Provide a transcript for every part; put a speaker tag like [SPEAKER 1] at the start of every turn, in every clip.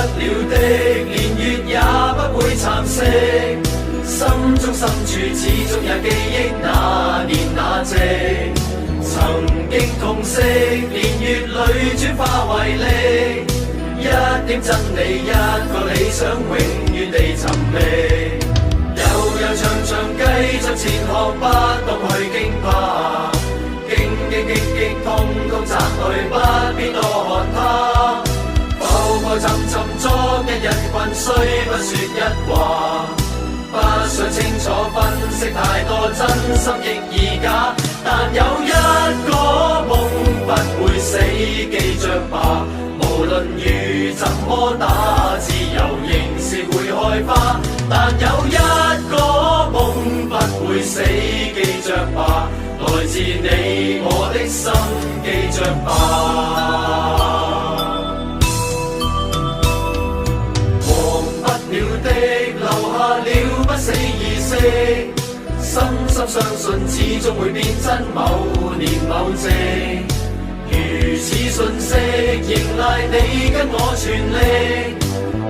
[SPEAKER 1] 了的，年月也不會蠶食。心中深處始終有記憶，那年那夕，曾經痛惜，年月裏轉化為力。一點真理，一個理想，永遠地尋覓。悠悠長長繼續前行，不動去驚怕。荊棘棘棘，通通摘去，不必多看它。浮浮沉沉，昨日人群，雖不說一話。不想清楚分析太多，真心亦而假。但有一個夢不會死，記着吧。無論雨怎麼打，自由仍是會開花。但有一個夢不會死，記着吧。來自你我的心，記着吧。忘不了的，留下了不死意識。深深相信，始終會變真，某年某夕。如此訊息，迎來你跟我全力，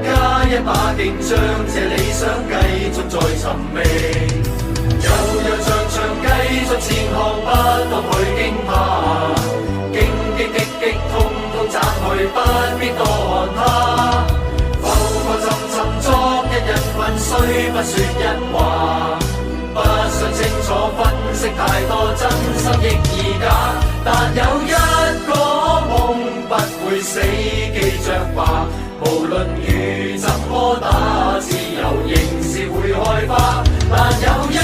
[SPEAKER 1] 加一把勁，將這理想繼續再尋覓。悠悠長長繼續前行，不當去驚怕。荊棘棘棘，通通摘去，不必多看它。浮浮沉沉，昨日人群，雖不說一話。不想清楚分析太多，真心亦而假。但有一個夢不會死，記着吧。無論雨怎麼打，自由仍是會開花。但有一